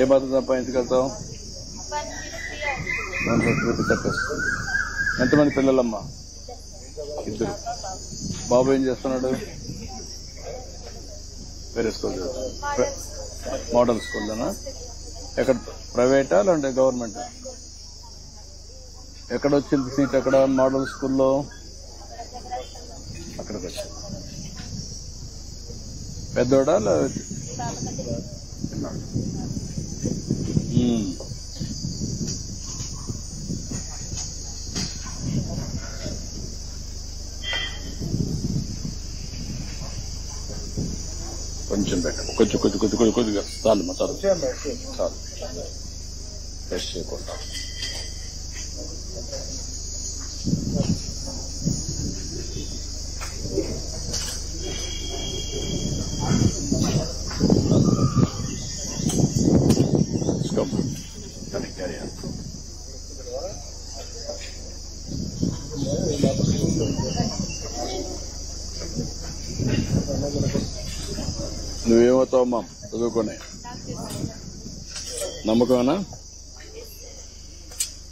ఏ బాధ సంపాదించగలుగుతావు? 150 చెప్పేస్తుంది. ఎంతమంది పిల్లలమ్మా? 2. బాబు ఏం చేస్తున్నాడు? వేరే స్కూల్, మోడల్ స్కూల్లోనా? ఎక్కడ, ప్రైవేటా లేదంటే గవర్నమెంట్? ఎక్కడ వచ్చింది సీట్? ఎక్కడ మోడల్ స్కూల్లో? అక్కడికి వచ్చింది. పెద్దోడా చిన్నాడు? కొంచెం పెట్టండి, కొద్దిగా చాలు మా చాలు చాలు, ఫ్రెష్ చేయకుండా. నువ్వేమవుతావమ్మా చదువుకొని? నమ్మకమేనా?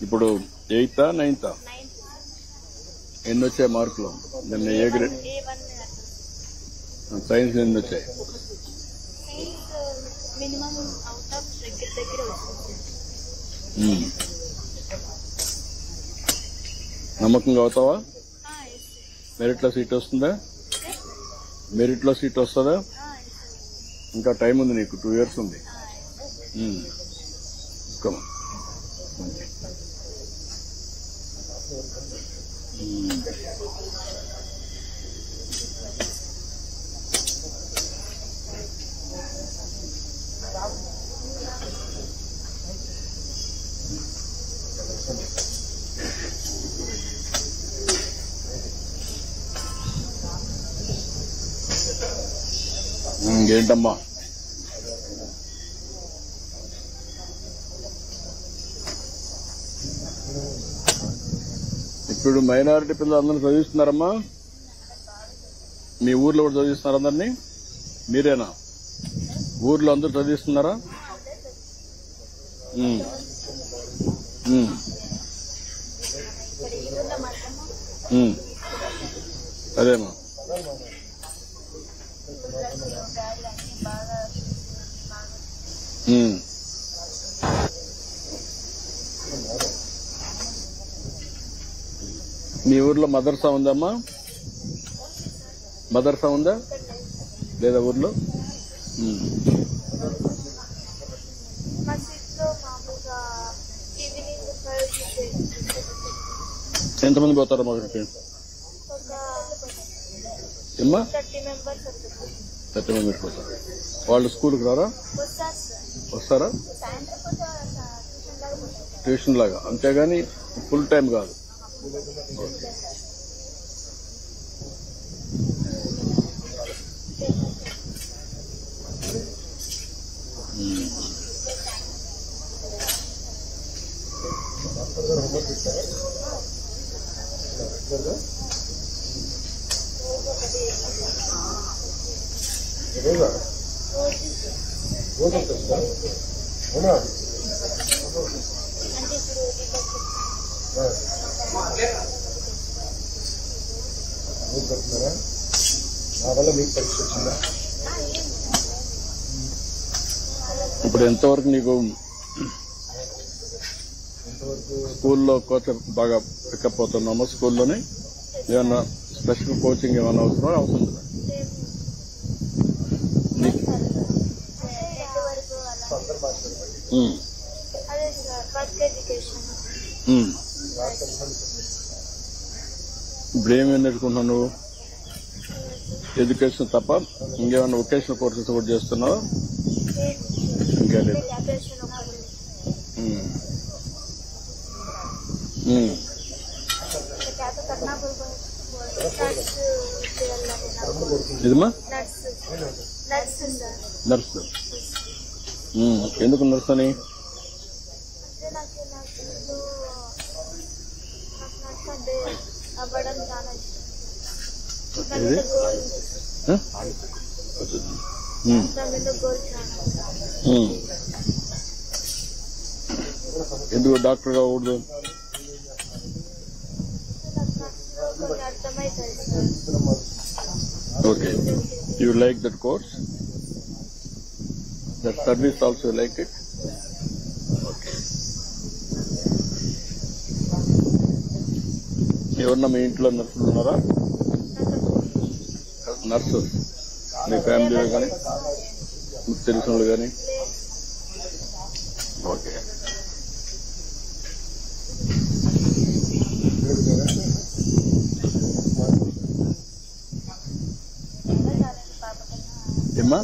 ఇప్పుడు 8th, 9th ఎన్ని వచ్చాయి మార్కులు? నిన్న ఏ గ్రేడ్? సైన్స్ ఎన్ని వచ్చాయి? నమ్మకంగా అవుతావా? మెరిట్లో సీట్ వస్తుందా? మెరిట్లో సీట్ వస్తుందా? ఇంకా టైం ఉంది నీకు, 2 years ఉంది. ఇంకేంటమ్మా? ఇప్పుడు మైనారిటీ పిల్లలు అందరూ చదివిస్తున్నారమ్మా? మీ ఊర్లో కూడా చదివిస్తున్నారు అందరినీ? మీరేనా? ఊర్లో అందరూ చదివిస్తున్నారా? అదేమా. మీ ఊర్లో మదర్సా ఉందమ్మా? మదర్సా ఉందా లేదా ఊర్లో? ఎంతమంది పోతారు మాకు? ఏమ్మా 30 members పోతారు. వాళ్ళు స్కూల్కి రారా? వస్తారా? ట్యూషన్ లాగా, అంతేగాని ఫుల్ టైం కాదు. ఇప్పుడు ఎంతవరకు నీకు స్కూల్లో కోచ్ బాగా పికప్ అవుతున్నామో? స్కూల్లోనే ఏమన్నా స్పెషల్ కోచింగ్ ఏమన్నా అవసరం అవుతుంది? ఇప్పుడు ఏమేమి నేర్చుకుంటున్నావు నువ్వు? ఎడ్యుకేషన్ తప్ప ఇంకేమన్నా వొకేషనల్ కోర్సెస్ కూడా చేస్తున్నావు? ఇంకా లేదు. ఇదమ్మా నర్సు. ఎందుకు నర్సు అని? ఎందుకు డాక్టర్ కాకూడదు? Okay. You like that course? That service also you like it? Okay. ఎవరన్నా మీ ఇంట్లో నర్సులు ఉన్నారా? నర్సు మీ ఫ్యామిలీలో కానీ మీకు తెలిసిన వాళ్ళు కానీ? ఓకే. ఏమ్మా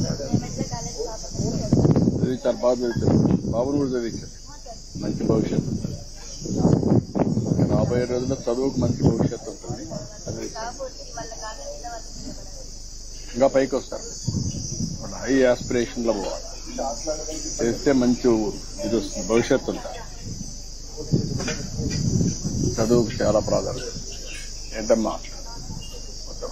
చదివించారు, బాగా చదివించారు. బాబును కూడా చదివించారు. మంచి భవిష్యత్తు. రాబోయే రోజుల్లో చదువుకు మంచి భవిష్యత్తు ఉంటుంది. ఇంకా పైకి వస్తారు. వాళ్ళ హై ఆస్పిరేషన్ లో పోవాలి. చేస్తే మంచి ఇది వస్తుంది, భవిష్యత్తు ఉంటుంది. చదువుకు చాలా ప్రాధాన్యత. ఏంటమ్మా మొత్తం